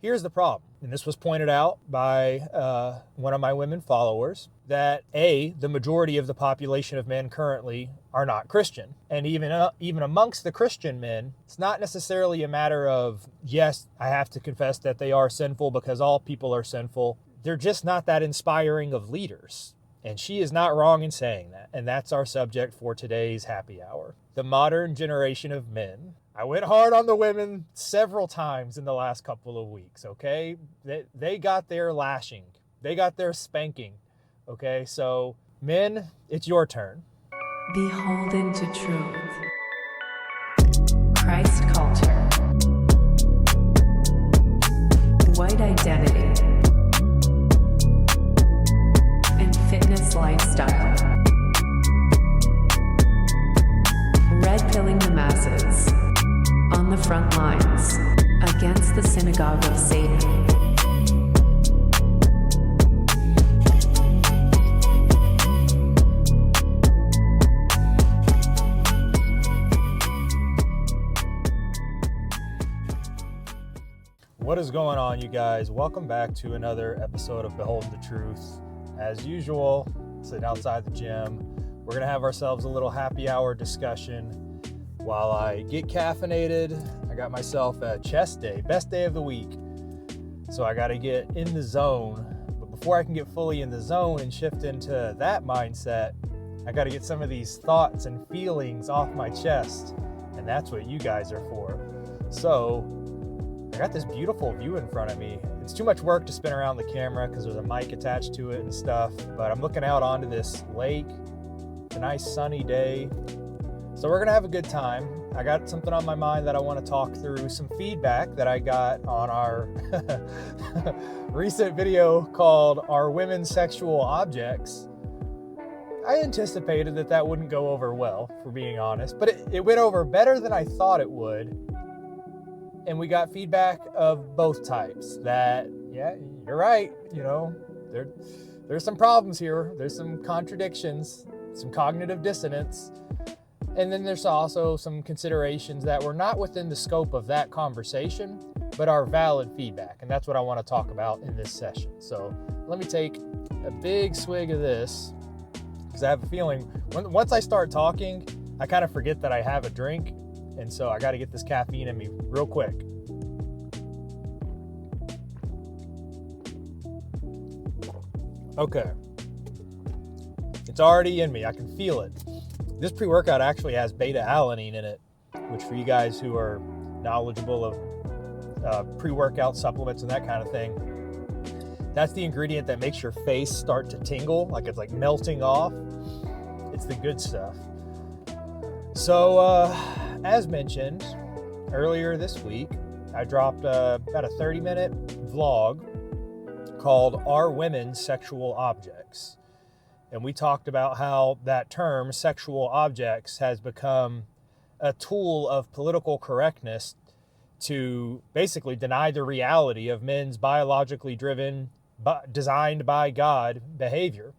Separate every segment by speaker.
Speaker 1: Here's the problem, and this was pointed out by one of my women followers, that the majority of the population of men currently are not Christian. And even amongst the Christian men, it's not necessarily a matter of, yes, I have to confess that they are sinful because all people are sinful. They're just not that inspiring of leaders. And she is not wrong in saying that. And that's our subject for today's happy hour. The modern generation of men. I went hard on the women several times in the last couple of weeks, okay? They got their lashing. They got their spanking, okay? So, men, it's your turn.
Speaker 2: Beholden to Truth. Christ culture. White identity. And fitness lifestyle. Red pilling the masses. On the front lines. Against the synagogue of Satan.
Speaker 1: What is going on, you guys? Welcome back to another episode of Beholden To Truth. As usual, sitting outside the gym, we're going to have ourselves a little happy hour discussion while I get caffeinated. I got myself a chest day, best day of the week. So I got to get in the zone. But before I can get fully in the zone and shift into that mindset, I got to get some of these thoughts and feelings off my chest. And that's what you guys are for. So I got this beautiful view in front of me. It's too much work to spin around the camera because there's a mic attached to it and stuff, but I'm looking out onto this lake. It's a nice sunny day. So we're gonna have a good time. I got something on my mind that I want to talk through, some feedback that I got on our recent video called Are Women Sexual Objects? I anticipated that wouldn't go over well, for being honest, but it went over better than I thought it would. And we got feedback of both types that, yeah, you're right. You know, there's some problems here. There's some contradictions, some cognitive dissonance. And then there's also some considerations that were not within the scope of that conversation, but are valid feedback. And that's what I want to talk about in this session. So let me take a big swig of this because I have a feeling once I start talking, I kind of forget that I have a drink. And so I got to get this caffeine in me real quick. Okay. It's already in me. I can feel it. This pre-workout actually has beta-alanine in it, which for you guys who are knowledgeable of pre-workout supplements and that kind of thing, that's the ingredient that makes your face start to tingle, like it's like melting off. It's the good stuff. So, as mentioned earlier this week, I dropped about a 30-minute vlog called Are Women Sexual Objects? And we talked about how that term, sexual objects, has become a tool of political correctness to basically deny the reality of men's biologically driven, designed by God behavior,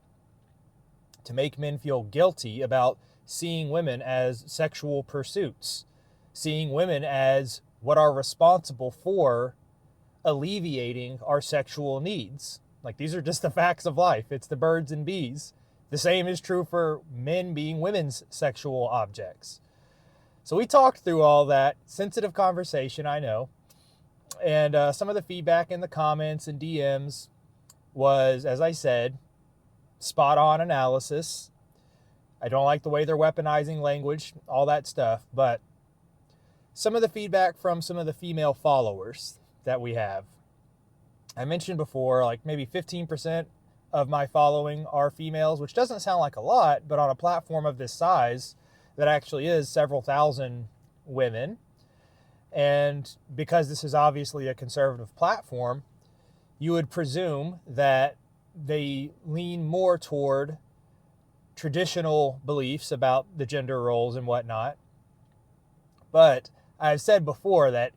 Speaker 1: to make men feel guilty about seeing women as sexual pursuits, seeing women as what are responsible for alleviating our sexual needs. Like, these are just the facts of life. It's the birds and bees. The same is true for men being women's sexual objects. So we talked through all that. Sensitive conversation, I know. And some of the feedback in the comments and DMs was, as I said, spot on analysis. I don't like the way they're weaponizing language, all that stuff. But some of the feedback from some of the female followers that we have. I mentioned before, like maybe 15% of my following are females, which doesn't sound like a lot, but on a platform of this size, that actually is several thousand women. And because this is obviously a conservative platform, you would presume that they lean more toward traditional beliefs about the gender roles and whatnot. But I've said before that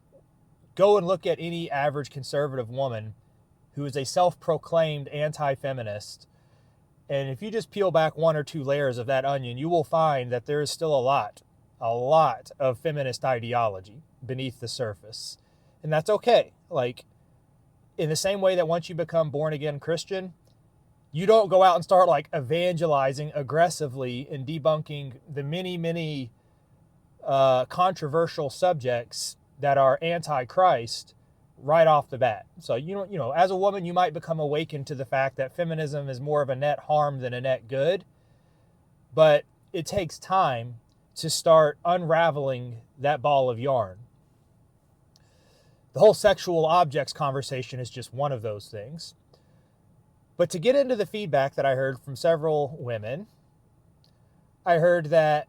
Speaker 1: go and look at any average conservative woman who is a self-proclaimed anti-feminist, and if you just peel back one or two layers of that onion, you will find that there is still a lot of feminist ideology beneath the surface. And that's okay. Like, in the same way that once you become born again Christian, you don't go out and start like evangelizing aggressively and debunking the many controversial subjects that are anti-Christ right off the bat. So, as a woman, you might become awakened to the fact that feminism is more of a net harm than a net good. But it takes time to start unraveling that ball of yarn. The whole sexual objects conversation is just one of those things. But to get into the feedback that I heard from several women, I heard that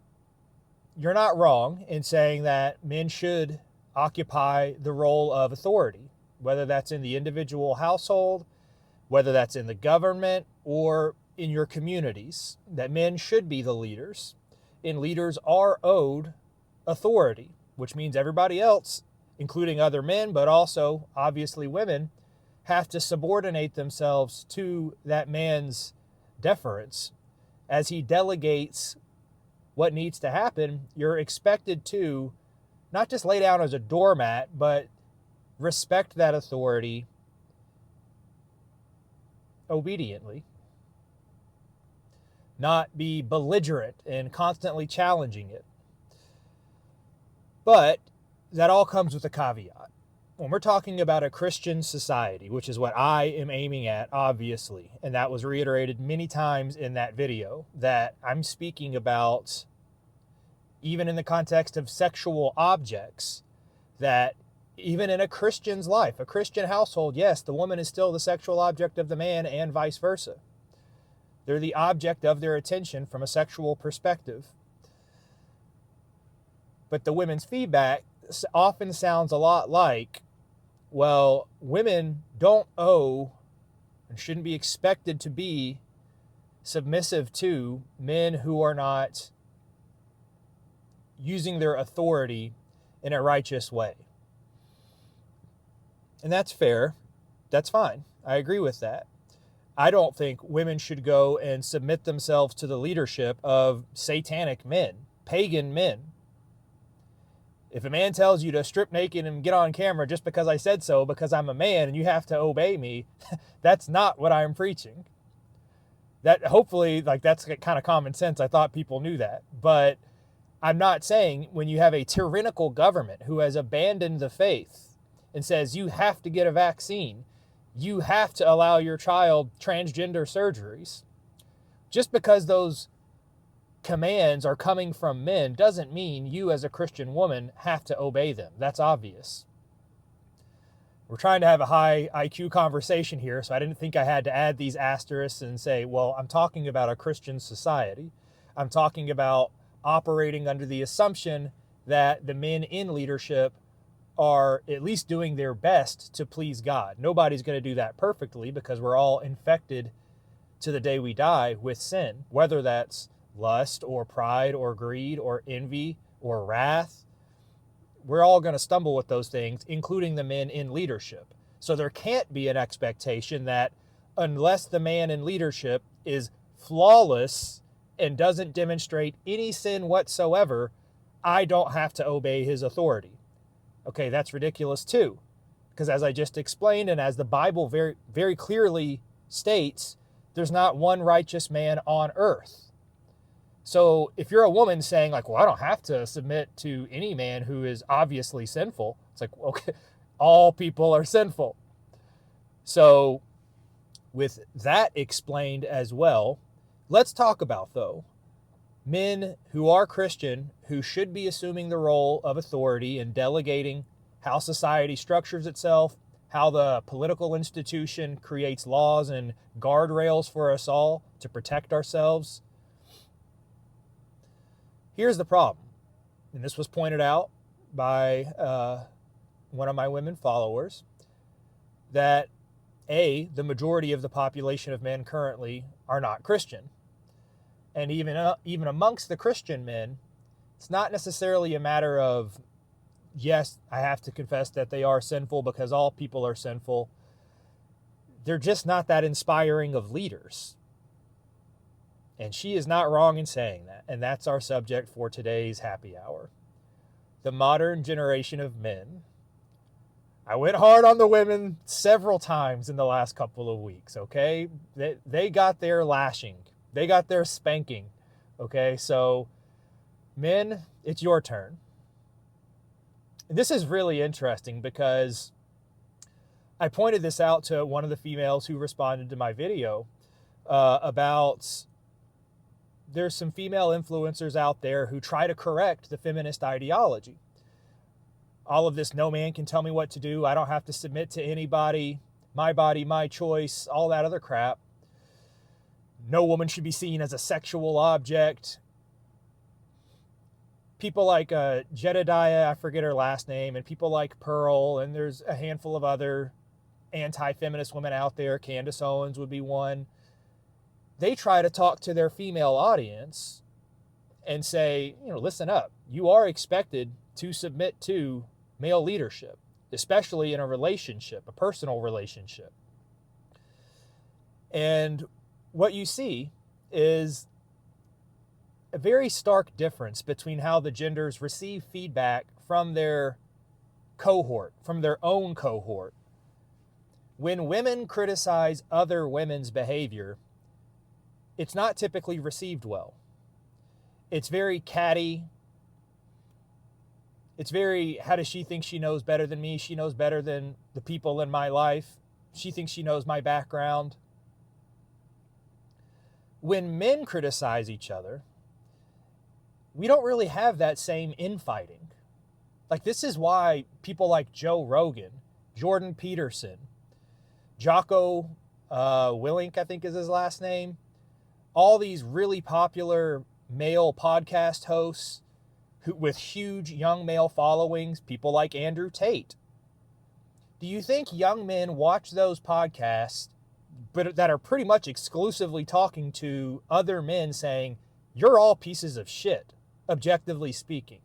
Speaker 1: you're not wrong in saying that men should occupy the role of authority, whether that's in the individual household, whether that's in the government, or in your communities, that men should be the leaders. And leaders are owed authority, which means everybody else, including other men, but also obviously women, have to subordinate themselves to that man's deference. As he delegates what needs to happen, you're expected to not just lay down as a doormat, but respect that authority obediently. Not be belligerent and constantly challenging it. But that all comes with a caveat. When we're talking about a Christian society, which is what I am aiming at, obviously, and that was reiterated many times in that video, that I'm speaking about, even in the context of sexual objects, that even in a Christian's life, a Christian household, yes, the woman is still the sexual object of the man and vice versa. They're the object of their attention from a sexual perspective. But the women's feedback often sounds a lot like, well, women don't owe and shouldn't be expected to be submissive to men who are not using their authority in a righteous way. And that's fair. That's fine. I agree with that. I don't think women should go and submit themselves to the leadership of satanic men, pagan men. If a man tells you to strip naked and get on camera just because I said so, because I'm a man and you have to obey me, that's not what I'm preaching. That hopefully, that's kind of common sense. I thought people knew that. But I'm not saying when you have a tyrannical government who has abandoned the faith and says you have to get a vaccine, you have to allow your child transgender surgeries, just because those commands are coming from men doesn't mean you as a Christian woman have to obey them. That's obvious. We're trying to have a high IQ conversation here, so I didn't think I had to add these asterisks and say, well, I'm talking about a Christian society. I'm talking about operating under the assumption that the men in leadership are at least doing their best to please God. Nobody's going to do that perfectly because we're all infected to the day we die with sin, whether that's lust or pride or greed or envy or wrath. We're all going to stumble with those things, including the men in leadership. So there can't be an expectation that unless the man in leadership is flawless and doesn't demonstrate any sin whatsoever, I don't have to obey his authority. Okay, that's ridiculous too. Because as I just explained, and as the Bible very, very clearly states, there's not one righteous man on earth. So if you're a woman saying well, I don't have to submit to any man who is obviously sinful, it's okay, all people are sinful. So with that explained as well, let's talk about, though, men who are Christian, who should be assuming the role of authority and delegating how society structures itself, how the political institution creates laws and guardrails for us all to protect ourselves. Here's the problem, and this was pointed out by one of my women followers, that the majority of the population of men currently are not Christian. And even amongst the Christian men, it's not necessarily a matter of, yes, I have to confess that they are sinful because all people are sinful. They're just not that inspiring of leaders. And she is not wrong in saying that. And that's our subject for today's happy hour. The modern generation of men. I went hard on the women several times in the last couple of weeks, okay? They got their lashing. They got their spanking, okay? So, men, it's your turn. This is really interesting because I pointed this out to one of the females who responded to my video about there's some female influencers out there who try to correct the feminist ideology. All of this, no man can tell me what to do. I don't have to submit to anybody. My body, my choice, all that other crap. No woman should be seen as a sexual object. People like Jedediah, I forget her last name, and people like Pearl, and there's a handful of other anti-feminist women out there. Candace Owens would be one. They try to talk to their female audience and say, listen up. You are expected to submit to male leadership, especially in a relationship, a personal relationship. And what you see is a very stark difference between how the genders receive feedback from their cohort, from their own cohort. When women criticize other women's behavior, it's not typically received well. It's very catty. It's very, how does she think she knows better than me? She knows better than the people in my life. She thinks she knows my background. When men criticize each other, we don't really have that same infighting. Like, this is why people like Joe Rogan, Jordan Peterson, Jocko Willink, I think is his last name, all these really popular male podcast hosts with huge young male followings, people like Andrew Tate. Do you think young men watch those podcasts but that are pretty much exclusively talking to other men saying, you're all pieces of shit, objectively speaking.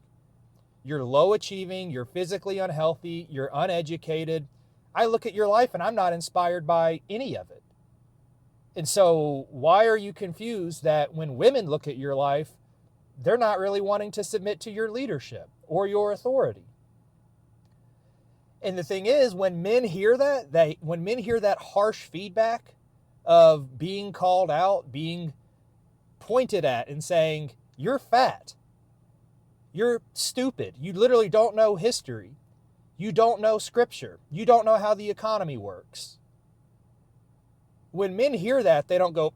Speaker 1: You're low achieving, you're physically unhealthy, you're uneducated. I look at your life and I'm not inspired by any of it. And so why are you confused that when women look at your life, they're not really wanting to submit to your leadership or your authority? And the thing is, when men hear that harsh feedback of being called out, being pointed at and saying, you're fat, you're stupid, you literally don't know history, you don't know scripture, you don't know how the economy works. When men hear that, they don't go,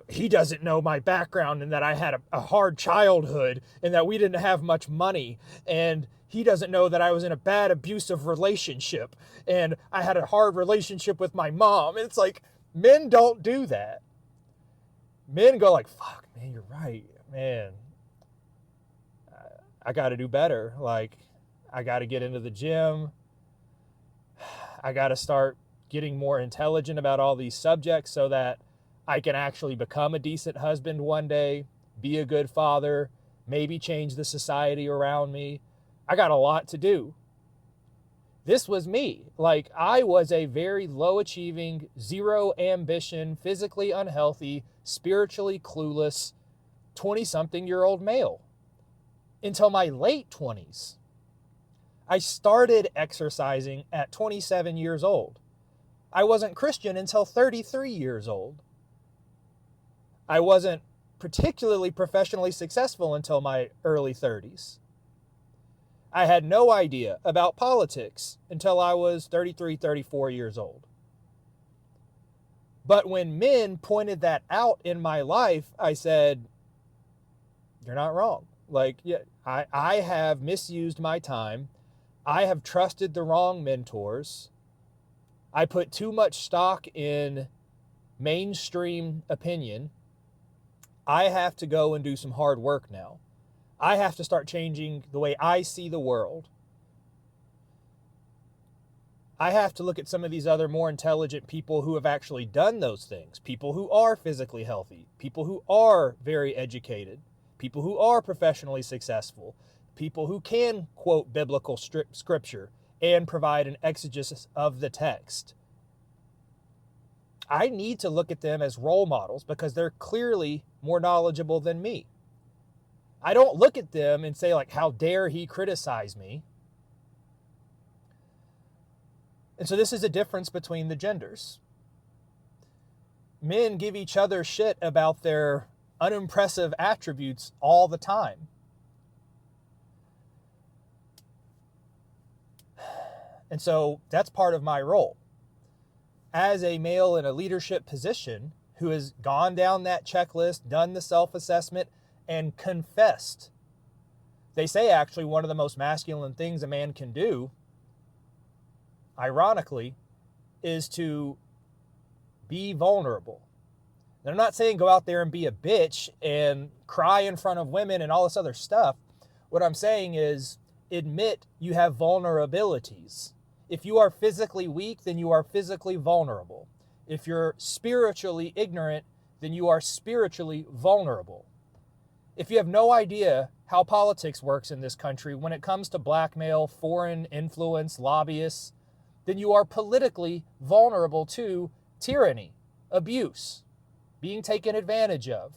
Speaker 1: he doesn't know my background and that I had a hard childhood and that we didn't have much money, and he doesn't know that I was in a bad abusive relationship and I had a hard relationship with my mom. And it's like, men don't do that. Men go like, fuck, man, you're right, man. I got to do better. Like, I got to get into the gym. I got to start getting more intelligent about all these subjects so that I can actually become a decent husband one day, be a good father, maybe change the society around me. I got a lot to do. This was me. Like, I was a very low achieving, zero ambition, physically unhealthy, spiritually clueless 20-something-year-old male until my late 20s. I started exercising at 27 years old. I wasn't Christian until 33 years old. I wasn't particularly professionally successful until my early 30s. I had no idea about politics until I was 33, 34 years old. But when men pointed that out in my life, I said, you're not wrong. Like, yeah, I have misused my time. I have trusted the wrong mentors. I put too much stock in mainstream opinion. I have to go and do some hard work now. I have to start changing the way I see the world. I have to look at some of these other more intelligent people who have actually done those things. People who are physically healthy. People who are very educated. People who are professionally successful. People who can quote biblical scripture and provide an exegesis of the text. I need to look at them as role models because they're clearly more knowledgeable than me. I don't look at them and say, like, how dare he criticize me? And so this is a difference between the genders. Men give each other shit about their unimpressive attributes all the time. And so that's part of my role. As a male in a leadership position who has gone down that checklist, done the self-assessment, and confessed. They say actually one of the most masculine things a man can do, ironically, is to be vulnerable. And I'm not saying go out there and be a bitch and cry in front of women and all this other stuff. What I'm saying is admit you have vulnerabilities. If you are physically weak, then you are physically vulnerable. If you're spiritually ignorant, then you are spiritually vulnerable. If you have no idea how politics works in this country when it comes to blackmail, foreign influence, lobbyists, then you are politically vulnerable to tyranny, abuse, being taken advantage of.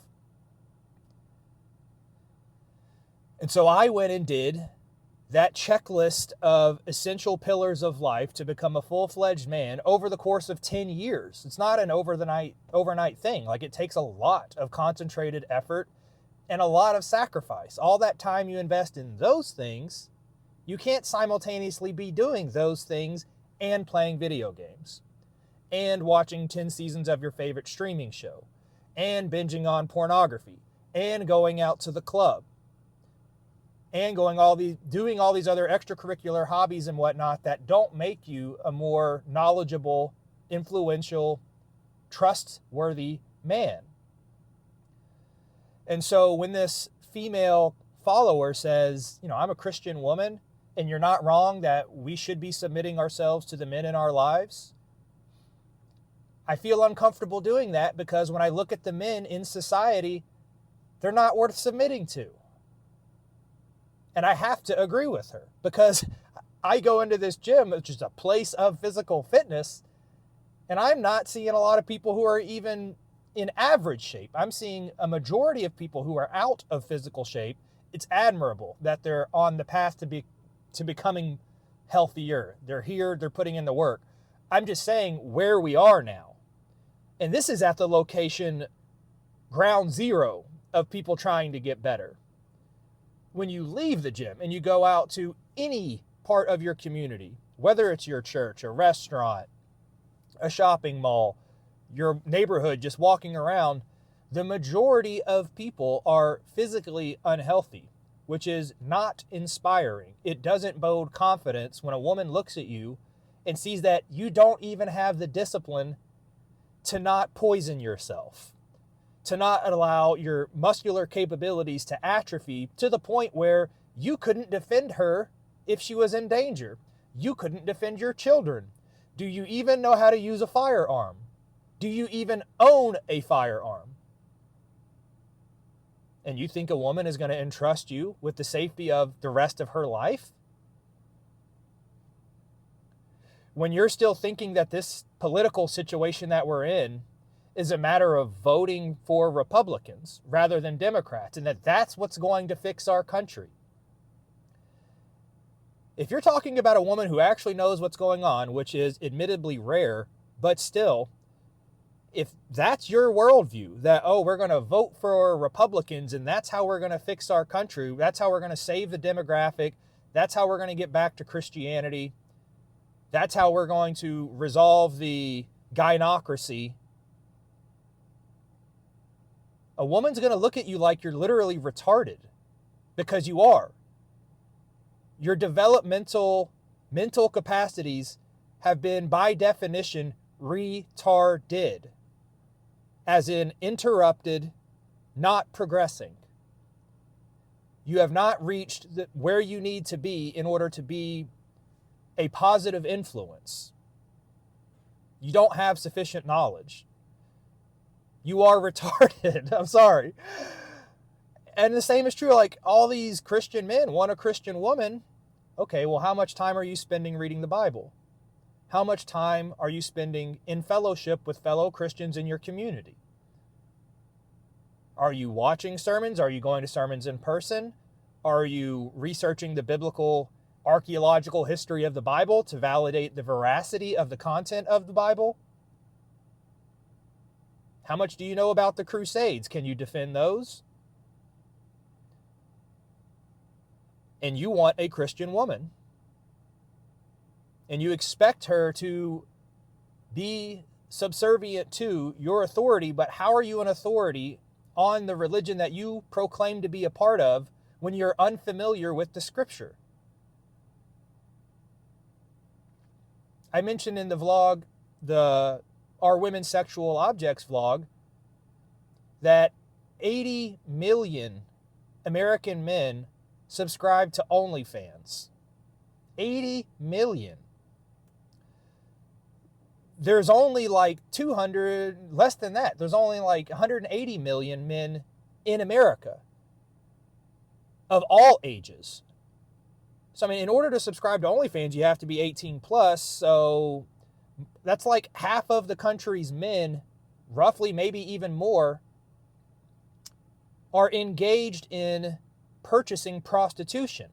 Speaker 1: And so I went and did that checklist of essential pillars of life to become a full-fledged man over the course of 10 years. It's not an overnight thing. Like, it takes a lot of concentrated effort and a lot of sacrifice. All that time you invest in those things, you can't simultaneously be doing those things and playing video games and watching 10 seasons of your favorite streaming show and binging on pornography and going out to the club and doing all these other extracurricular hobbies and whatnot that don't make you a more knowledgeable, influential, trustworthy man. And so when this female follower says, I'm a Christian woman, and you're not wrong that we should be submitting ourselves to the men in our lives, I feel uncomfortable doing that because when I look at the men in society, they're not worth submitting to. And I have to agree with her because I go into this gym, which is a place of physical fitness, and I'm not seeing a lot of people who are even in average shape. I'm seeing a majority of people who are out of physical shape. It's admirable that they're on the path to becoming healthier. They're here, they're putting in the work. I'm just saying where we are now. And this is at the location, ground zero of people trying to get better. When you leave the gym and you go out to any part of your community, whether it's your church, a restaurant, a shopping mall, your neighborhood, just walking around, the majority of people are physically unhealthy, which is not inspiring. It doesn't bode confidence when a woman looks at you and sees that you don't even have the discipline to not poison yourself, to not allow your muscular capabilities to atrophy to the point where you couldn't defend her if she was in danger. You couldn't defend your children. Do you even know how to use a firearm? Do you even own a firearm? And you think a woman is going to entrust you with the safety of the rest of her life? When you're still thinking that this political situation that we're in is a matter of voting for Republicans rather than Democrats, and that's what's going to fix our country. If you're talking about a woman who actually knows what's going on, which is admittedly rare, but still, if that's your worldview, that, we're going to vote for Republicans and that's how we're going to fix our country, that's how we're going to save the demographic, that's how we're going to get back to Christianity, that's how we're going to resolve the gynocracy, a woman's going to look at you like you're literally retarded, because you are. Your developmental mental capacities have been, by definition, retarded, as in interrupted, not progressing. You have not reached where you need to be in order to be a positive influence. You don't have sufficient knowledge. You are retarded. I'm sorry. And the same is true, like all these Christian men want a Christian woman. Okay, well, how much time are you spending reading the Bible? How much time are you spending in fellowship with fellow Christians in your community? Are you watching sermons? Are you going to sermons in person? Are you researching the biblical archaeological history of the Bible to validate the veracity of the content of the Bible? How much do you know about the Crusades? Can you defend those? And you want a Christian woman, and you expect her to be subservient to your authority, but how are you an authority on the religion that you proclaim to be a part of when you're unfamiliar with the scripture? I mentioned in the vlog, the Are Women Sexual Objects vlog, that 80 million American men subscribe to OnlyFans. 80 million. There's only like 200, less than that. There's only like 180 million men in America of all ages. So, I mean, in order to subscribe to OnlyFans, you have to be 18 plus. So that's like half of the country's men, roughly, maybe even more, are engaged in purchasing prostitution.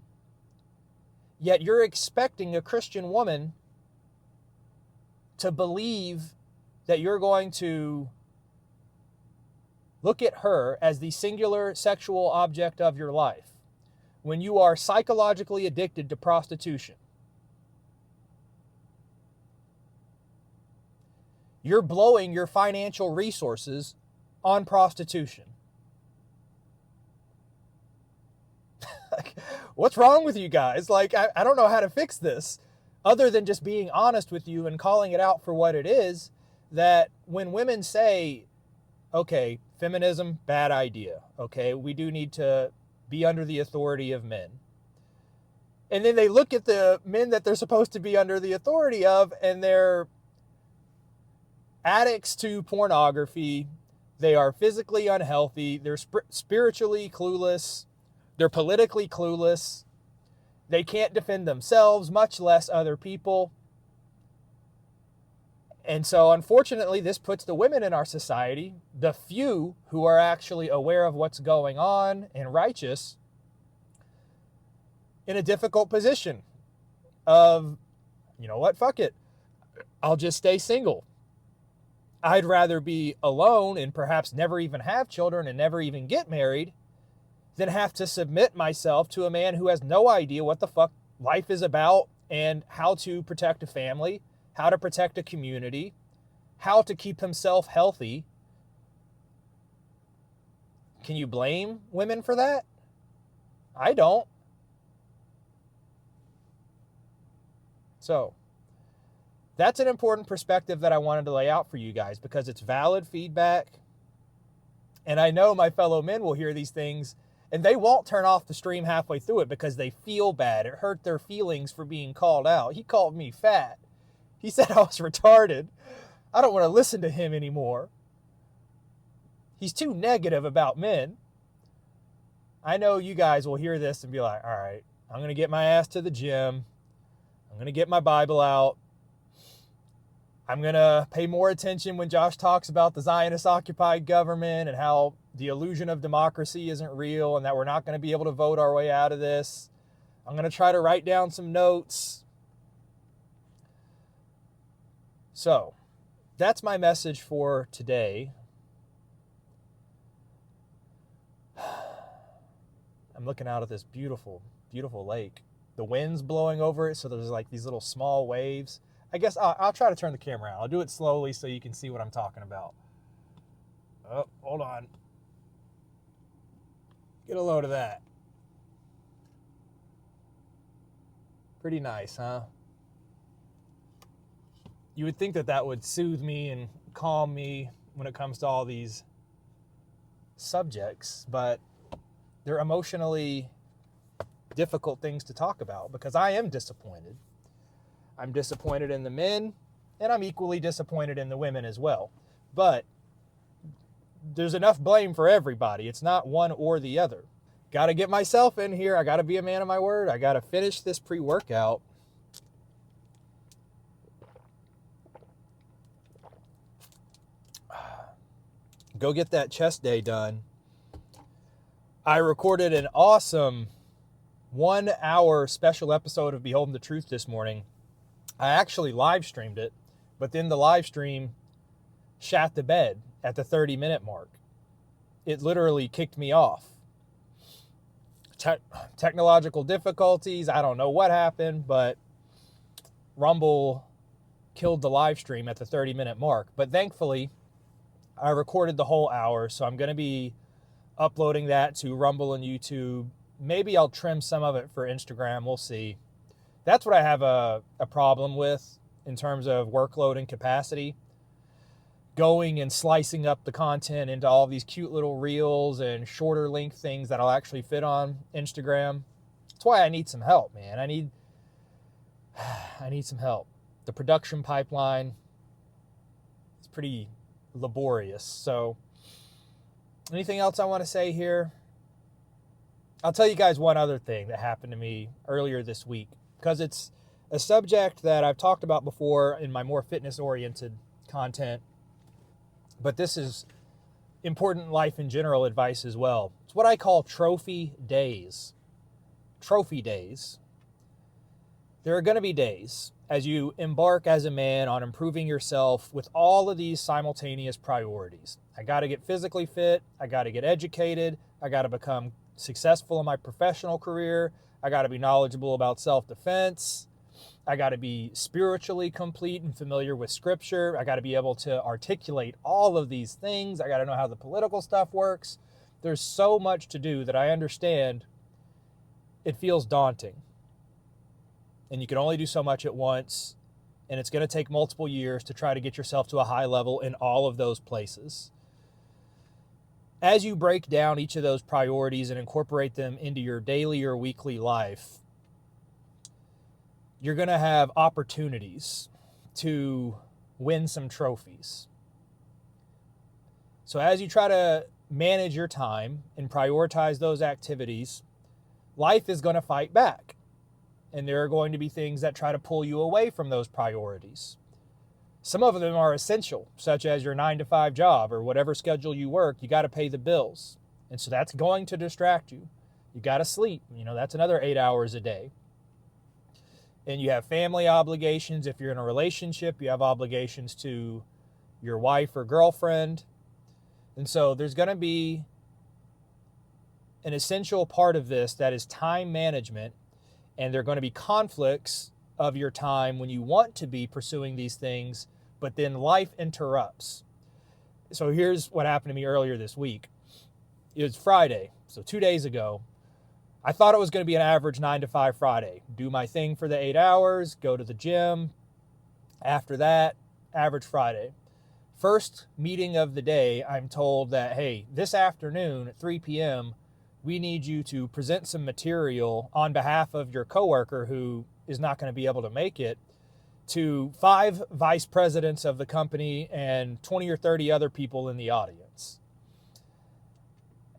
Speaker 1: Yet you're expecting a Christian woman to believe that you're going to look at her as the singular sexual object of your life when you are psychologically addicted to prostitution. You're blowing your financial resources on prostitution. What's wrong with you guys? Like, I don't know how to fix this other than just being honest with you and calling it out for what it is. That when women say, okay, feminism, bad idea. Okay, we do need to be under the authority of men. And then they look at the men that they're supposed to be under the authority of, and they're addicts to pornography. They are physically unhealthy. They're spiritually clueless. They're politically clueless. They can't defend themselves, much less other people. And so, unfortunately, this puts the women in our society, the few who are actually aware of what's going on and righteous, in a difficult position of, you know what, fuck it. I'll just stay single. I'd rather be alone and perhaps never even have children and never even get married than have to submit myself to a man who has no idea what the fuck life is about and how to protect a family, how to protect a community, how to keep himself healthy. Can you blame women for that? I don't. So, that's an important perspective that I wanted to lay out for you guys because it's valid feedback. And I know my fellow men will hear these things and they won't turn off the stream halfway through it because they feel bad. It hurt their feelings for being called out. He called me fat. He said I was retarded. I don't want to listen to him anymore. He's too negative about men. I know you guys will hear this and be like, all right, I'm going to get my ass to the gym. I'm going to get my Bible out. I'm going to pay more attention when Josh talks about the Zionist-occupied government and how the illusion of democracy isn't real and that we're not going to be able to vote our way out of this. I'm going to try to write down some notes. So, that's my message for today. I'm looking out at this beautiful, beautiful lake. The wind's blowing over it, so there's like these little small waves. I guess I'll try to turn the camera on. I'll do it slowly so you can see what I'm talking about. Oh, hold on. Get a load of that. Pretty nice, huh? You would think that that would soothe me and calm me when it comes to all these subjects, but they're emotionally difficult things to talk about because I am disappointed. I'm disappointed in the men, and I'm equally disappointed in the women as well. But there's enough blame for everybody. It's not one or the other. Got to get myself in here. I got to be a man of my word. I got to finish this pre-workout. Go get that chest day done. I recorded an awesome 1 hour special episode of Beholden To Truth this morning. I actually live streamed it, but then the live stream shat the bed at the 30-minute mark. It literally kicked me off. Technological difficulties, I don't know what happened, but Rumble killed the live stream at the 30-minute mark. But thankfully, I recorded the whole hour, so I'm going to be uploading that to Rumble and YouTube. Maybe I'll trim some of it for Instagram. We'll see. That's what I have a problem with in terms of workload and capacity. Going and slicing up the content into all these cute little reels and shorter length things that'll actually fit on Instagram. That's why I need some help, man. I need some help. The production pipeline is pretty laborious. So anything else I want to say here? I'll tell you guys one other thing that happened to me earlier this week, because it's a subject that I've talked about before in my more fitness-oriented content, but this is important life in general advice as well. It's what I call trophy days. Trophy days. There are going to be days as you embark as a man on improving yourself with all of these simultaneous priorities. I got to get physically fit. I got to get educated. I got to become successful in my professional career. I got to be knowledgeable about self-defense. I got to be spiritually complete and familiar with scripture. I got to be able to articulate all of these things. I got to know how the political stuff works. There's so much to do that I understand it feels daunting. And you can only do so much at once. And it's going to take multiple years to try to get yourself to a high level in all of those places. As you break down each of those priorities and incorporate them into your daily or weekly life, you're going to have opportunities to win some trophies. So as you try to manage your time and prioritize those activities, life is going to fight back. And there are going to be things that try to pull you away from those priorities. Some of them are essential, such as your 9-to-5 job or whatever schedule you work. You got to pay the bills. And so that's going to distract you. You got to sleep. That's another 8 hours a day. And you have family obligations. If you're in a relationship, you have obligations to your wife or girlfriend. And so there's going to be an essential part of this that is time management. And there are going to be conflicts of your time when you want to be pursuing these things, but then life interrupts. So here's what happened to me earlier this week. It was Friday, so 2 days ago. I thought it was going to be an average 9-to-5 Friday. Do my thing for the 8 hours, go to the gym. After that, average Friday. First meeting of the day, I'm told that, hey, this afternoon at 3 p.m., we need you to present some material on behalf of your coworker who is not going to be able to make it to 5 vice presidents of the company and 20 or 30 other people in the audience.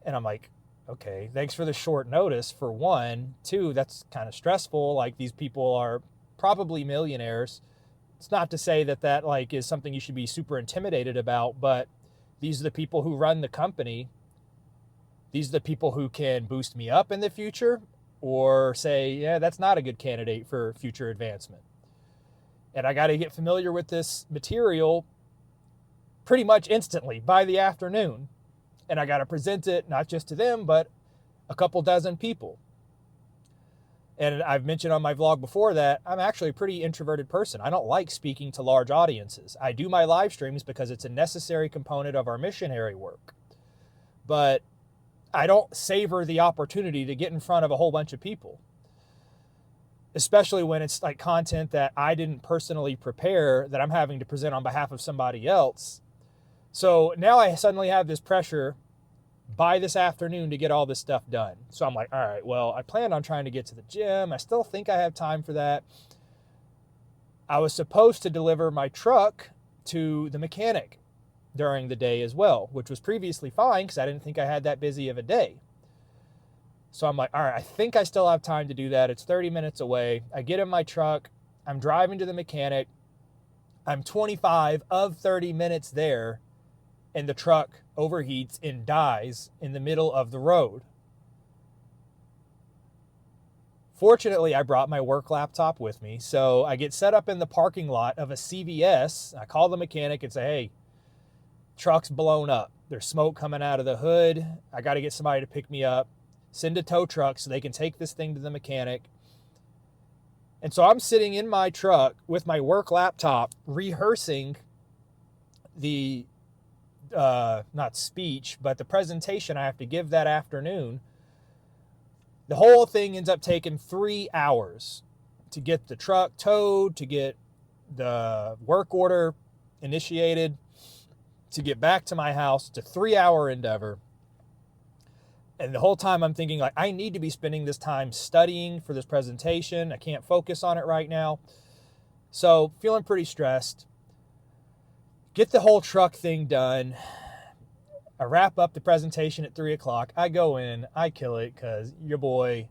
Speaker 1: And I'm like, okay, thanks for the short notice for one. 2, that's kind of stressful. Like, these people are probably millionaires. It's not to say that is something you should be super intimidated about, but these are the people who run the company. These are the people who can boost me up in the future or say, yeah, that's not a good candidate for future advancement. And I got to get familiar with this material pretty much instantly by the afternoon. And I got to present it not just to them, but a couple dozen people. And I've mentioned on my vlog before that I'm actually a pretty introverted person. I don't like speaking to large audiences. I do my live streams because it's a necessary component of our missionary work. But I don't savor the opportunity to get in front of a whole bunch of people, especially when it's like content that I didn't personally prepare that I'm having to present on behalf of somebody else. So now I suddenly have this pressure by this afternoon to get all this stuff done. So I'm like, all right, well, I planned on trying to get to the gym. I still think I have time for that. I was supposed to deliver my truck to the mechanic during the day as well, which was previously fine because I didn't think I had that busy of a day. So I'm like, all right, I think I still have time to do that. It's 30 minutes away. I get in my truck. I'm driving to the mechanic. I'm 25 of 30 minutes there, and the truck overheats and dies in the middle of the road. Fortunately, I brought my work laptop with me, so I get set up in the parking lot of a CVS. I call the mechanic and say, hey, truck's blown up. There's smoke coming out of the hood. I got to get somebody to pick me up. Send a tow truck so they can take this thing to the mechanic. And so I'm sitting in my truck with my work laptop rehearsing the, not speech, but the presentation I have to give that afternoon. The whole thing ends up taking 3 hours to get the truck towed, to get the work order initiated, to get back to my house. It's a 3-hour endeavor. And the whole time I'm thinking, like, I need to be spending this time studying for this presentation. I can't focus on it right now. So feeling pretty stressed. Get the whole truck thing done. I wrap up the presentation at 3 o'clock. I go in, I kill it because your boy,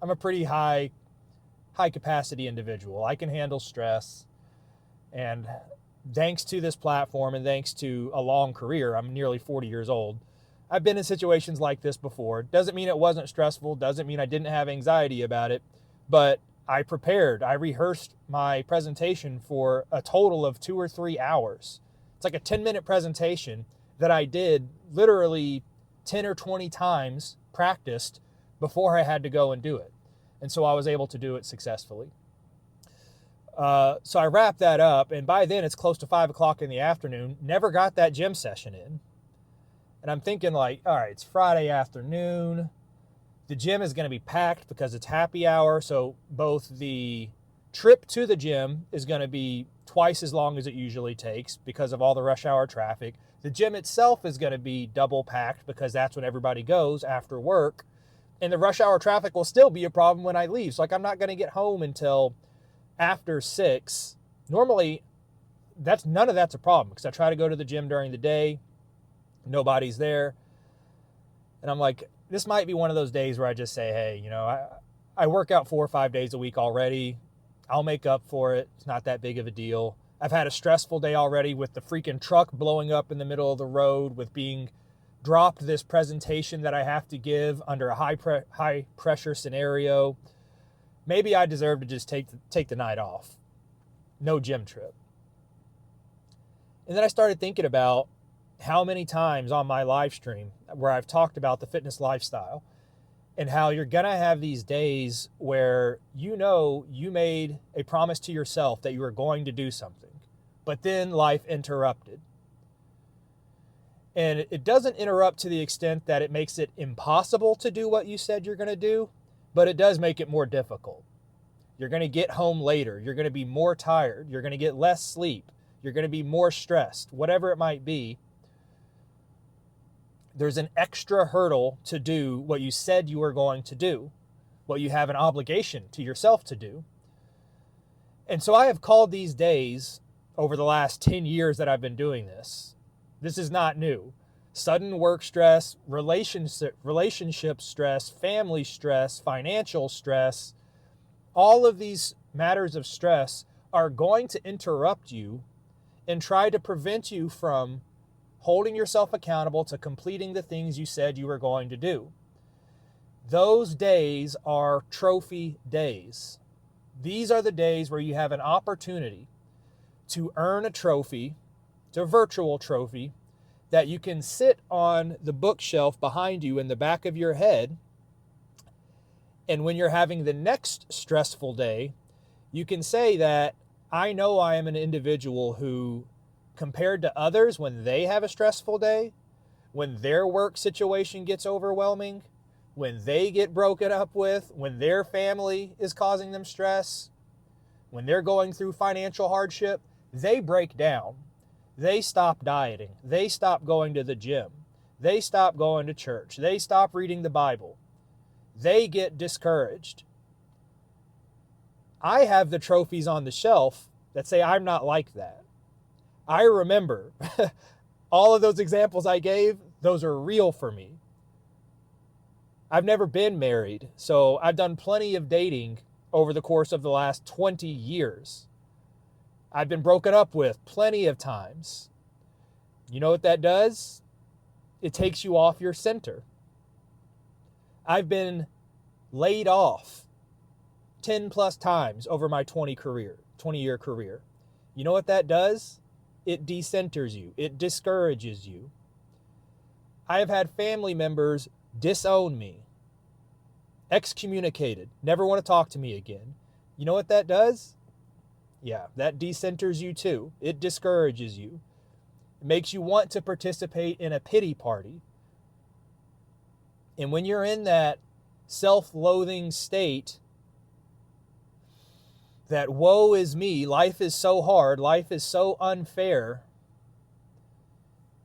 Speaker 1: I'm a pretty high capacity individual. I can handle stress. And thanks to this platform and thanks to a long career, I'm nearly 40 years old. I've been in situations like this before. Doesn't mean it wasn't stressful. Doesn't mean I didn't have anxiety about it. But I prepared. I rehearsed my presentation for a total of 2 or 3 hours. It's like a 10-minute presentation that I did literally 10 or 20 times, practiced before I had to go and do it. And so I was able to do it successfully. So I wrapped that up, and by then it's close to 5 o'clock in the afternoon. Never got that gym session in. And I'm thinking, like, all right, it's Friday afternoon. The gym is going to be packed because it's happy hour. So both the trip to the gym is going to be twice as long as it usually takes because of all the rush hour traffic. The gym itself is going to be double packed because that's when everybody goes after work. And the rush hour traffic will still be a problem when I leave. So, like, I'm not going to get home until after 6. Normally, none of that's a problem because I try to go to the gym during the day. Nobody's there. And I'm like, this might be one of those days where I just say, hey, I work out 4 or 5 days a week already. I'll make up for it. It's not that big of a deal. I've had a stressful day already with the freaking truck blowing up in the middle of the road, with being dropped this presentation that I have to give under a high pressure scenario. Maybe I deserve to just take the night off. No gym trip. And then I started thinking about how many times on my live stream where I've talked about the fitness lifestyle and how you're going to have these days where you made a promise to yourself that you were going to do something, but then life interrupted. And it doesn't interrupt to the extent that it makes it impossible to do what you said you're going to do, but it does make it more difficult. You're going to get home later. You're going to be more tired. You're going to get less sleep. You're going to be more stressed, whatever it might be. There's an extra hurdle to do what you said you were going to do, what you have an obligation to yourself to do. And so I have called these days over the last 10 years that I've been doing this. This is not new. Sudden work stress, relationship stress, family stress, financial stress, all of these matters of stress are going to interrupt you and try to prevent you from holding yourself accountable to completing the things you said you were going to do. Those days are trophy days. These are the days where you have an opportunity to earn a trophy, a virtual trophy, that you can sit on the bookshelf behind you in the back of your head. And when you're having the next stressful day, you can say that I know I am an individual who, compared to others, when they have a stressful day, when their work situation gets overwhelming, when they get broken up with, when their family is causing them stress, when they're going through financial hardship, they break down. They stop dieting. They stop going to the gym. They stop going to church. They stop reading the Bible. They get discouraged. I have the trophies on the shelf that say I'm not like that. I remember all of those examples I gave, those are real for me. I've never been married, so I've done plenty of dating over the course of the last 20 years. I've been broken up with plenty of times. You know what that does? It takes you off your center. I've been laid off 10 plus times over my 20-year career. You know what that does? It decenters you. It discourages you. I have had family members disown me, excommunicated, never want to talk to me again. You know what that does? Yeah, that decenters you too. It discourages you. It makes you want to participate in a pity party. And when you're in that self-loathing state, that woe is me, life is so hard, life is so unfair,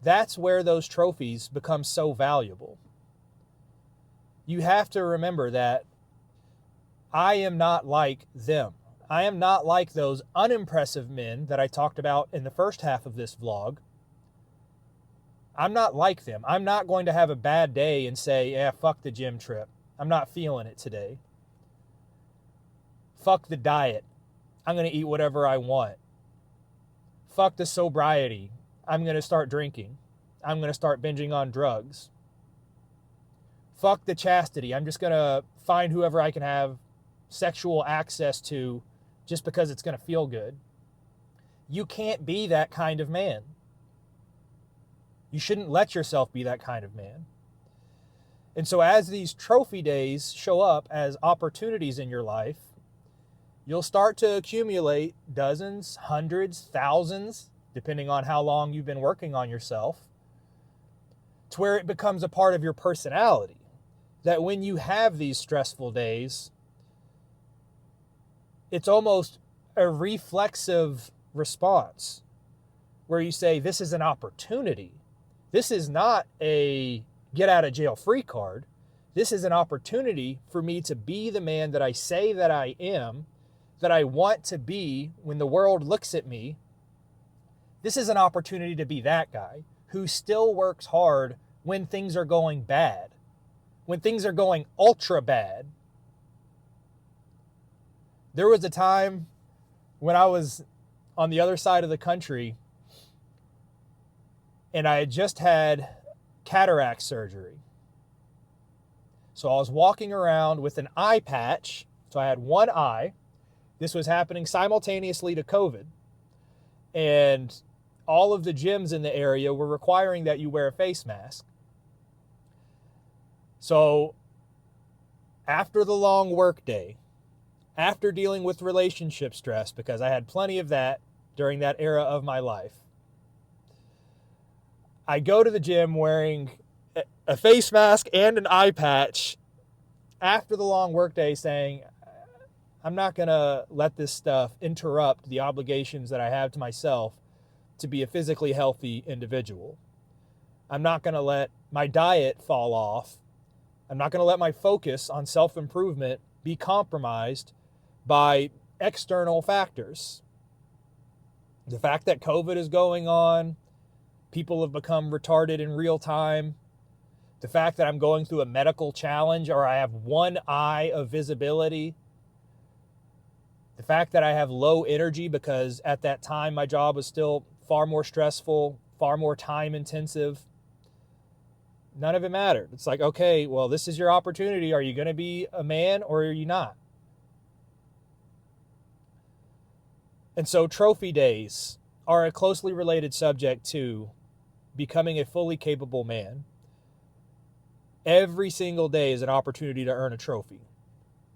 Speaker 1: that's where those trophies become so valuable. You have to remember that I am not like them. I am not like those unimpressive men that I talked about in the first half of this vlog. I'm not like them. I'm not going to have a bad day and say, yeah, fuck the gym trip. I'm not feeling it today. Fuck the diet. I'm going to eat whatever I want. Fuck the sobriety. I'm going to start drinking. I'm going to start binging on drugs. Fuck the chastity. I'm just going to find whoever I can have sexual access to just because it's going to feel good. You can't be that kind of man. You shouldn't let yourself be that kind of man. And so as these trophy days show up as opportunities in your life, you'll start to accumulate dozens, hundreds, thousands, depending on how long you've been working on yourself, to where it becomes a part of your personality. That when you have these stressful days, it's almost a reflexive response where you say, this is an opportunity. This is not a get out of jail free card. This is an opportunity for me to be the man that I say that I am, that I want to be when the world looks at me. This is an opportunity to be that guy who still works hard when things are going bad, when things are going ultra bad. There was a time when I was on the other side of the country and I had just had cataract surgery. So I was walking around with an eye patch. So I had one eye. This was happening simultaneously to COVID. And all of the gyms in the area were requiring that you wear a face mask. So after the long work day, after dealing with relationship stress, because I had plenty of that during that era of my life, I go to the gym wearing a face mask and an eye patch after the long work day, saying, I'm not going to let this stuff interrupt the obligations that I have to myself to be a physically healthy individual. I'm not going to let my diet fall off. I'm not going to let my focus on self-improvement be compromised by external factors. The fact that COVID is going on, people have become retarded in real time. The fact that I'm going through a medical challenge or I have one eye of visibility. The fact that I have low energy because at that time my job was still far more stressful, far more time intensive. None of it mattered. It's like, okay, well, this is your opportunity. Are you going to be a man or are you not? And so trophy days are a closely related subject to becoming a fully capable man. Every single day is an opportunity to earn a trophy.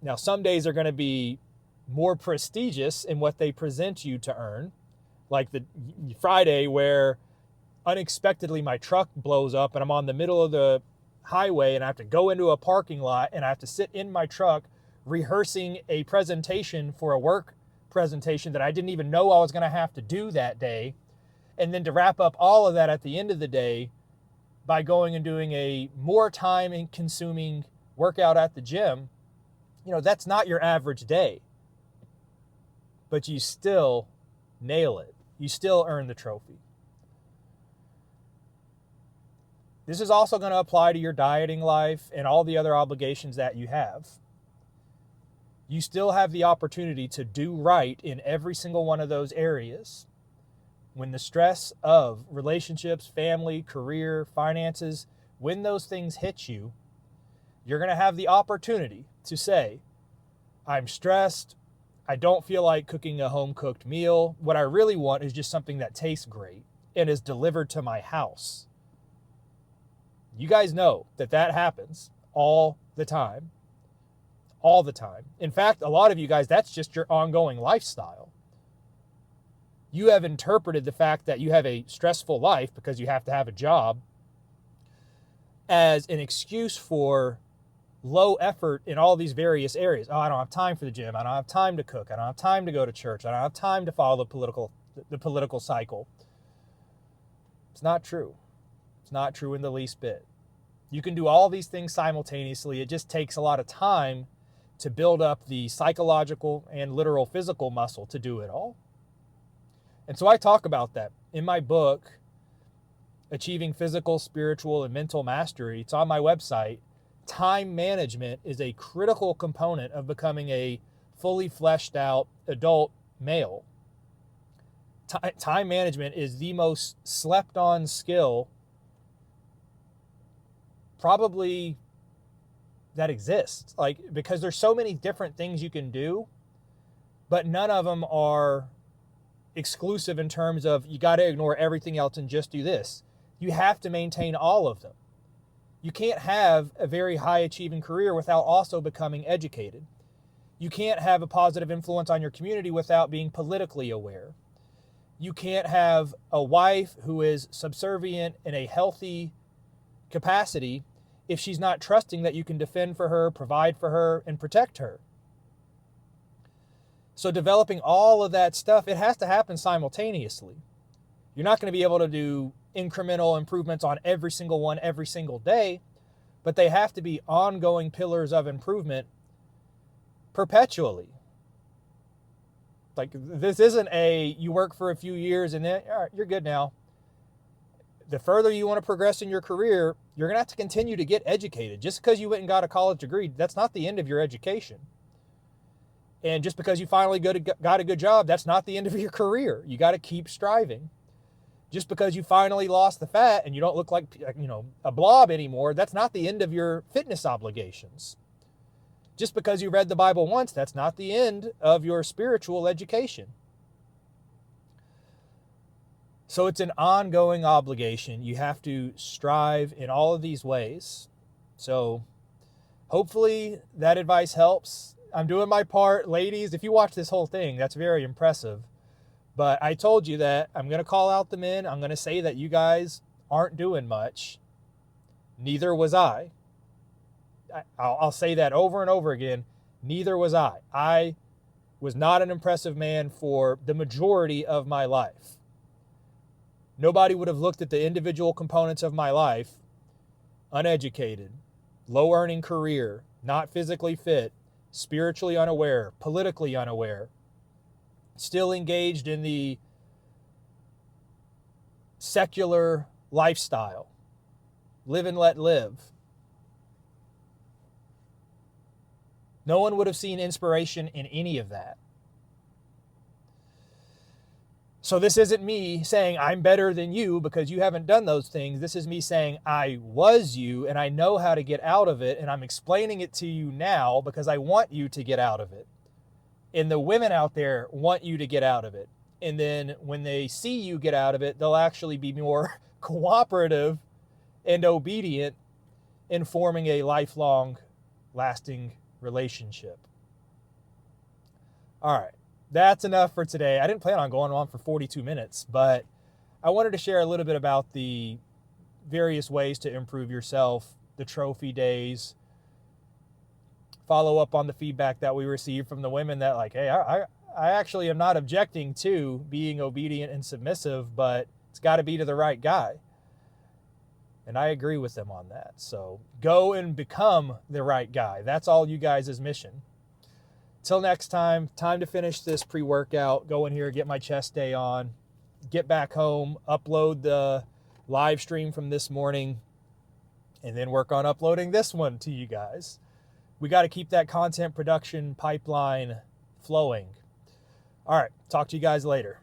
Speaker 1: Now, some days are going to be more prestigious in what they present you to earn, like the Friday where unexpectedly my truck blows up and I'm on the middle of the highway and I have to go into a parking lot and I have to sit in my truck rehearsing a presentation for a work presentation that I didn't even know I was going to have to do that day. And then to wrap up all of that at the end of the day by going and doing a more time consuming workout at the gym, that's not your average day. But you still nail it. You still earn the trophy. This is also going to apply to your dieting life and all the other obligations that you have. You still have the opportunity to do right in every single one of those areas. When the stress of relationships, family, career, finances, when those things hit you, You're going to have the opportunity to say, I'm stressed. I don't feel like cooking a home-cooked meal. What I really want is just something that tastes great and is delivered to my house. You guys know that happens all the time. All the time. In fact, a lot of you guys, that's just your ongoing lifestyle. You have interpreted the fact that you have a stressful life because you have to have a job as an excuse for low effort in all these various areas. Oh, I don't have time for the gym. I don't have time to cook. I don't have time to go to church. I don't have time to follow the political cycle. It's not true. It's not true in the least bit. You can do all these things simultaneously. It just takes a lot of time to build up the psychological and literal physical muscle to do it all. And so I talk about that in my book, Achieving Physical, Spiritual, and Mental Mastery. It's on my website. Time management is a critical component of becoming a fully fleshed out adult male. Time management is the most slept on skill probably that exists. Because there's so many different things you can do, but none of them are exclusive in terms of you got to ignore everything else and just do this. You have to maintain all of them. You can't have a very high achieving career without also becoming educated. You can't have a positive influence on your community without being politically aware. You can't have a wife who is subservient in a healthy capacity if she's not trusting that you can defend for her, provide for her, and protect her. So developing all of that stuff, it has to happen simultaneously. You're not going to be able to do incremental improvements on every single one every single day, but they have to be ongoing pillars of improvement perpetually. This isn't you work for a few years and then all right, you're good now. The further you want to progress in your career, you're going to have to continue to get educated. Just because you went and got a college degree, that's not the end of your education. And just because you finally got a good job, that's not the end of your career. You got to keep striving. Just because you finally lost the fat and you don't look like, a blob anymore, that's not the end of your fitness obligations. Just because you read the Bible once, that's not the end of your spiritual education. So it's an ongoing obligation. You have to strive in all of these ways. So hopefully that advice helps. I'm doing my part. Ladies, if you watch this whole thing, that's very impressive. But I told you that I'm going to call out the men. I'm going to say that you guys aren't doing much. Neither was I. I'll say that over and over again. Neither was I. I was not an impressive man for the majority of my life. Nobody would have looked at the individual components of my life, uneducated, low-earning career, not physically fit, spiritually unaware, politically unaware, still engaged in the secular lifestyle, live and let live. No one would have seen inspiration in any of that. So this isn't me saying I'm better than you because you haven't done those things. This is me saying I was you and I know how to get out of it, and I'm explaining it to you now because I want you to get out of it. And the women out there want you to get out of it. And then when they see you get out of it, they'll actually be more cooperative and obedient in forming a lifelong, lasting relationship. All right. That's enough for today. I didn't plan on going on for 42 minutes, but I wanted to share a little bit about the various ways to improve yourself, the trophy days, follow up on the feedback that we received from the women that hey, I actually am not objecting to being obedient and submissive, but it's got to be to the right guy. And I agree with them on that. So go and become the right guy. That's all you guys' mission. Till next time to finish this pre-workout, go in here, get my chest day on, get back home, upload the live stream from this morning, and then work on uploading this one to you guys. We got to keep that content production pipeline flowing. All right, talk to you guys later.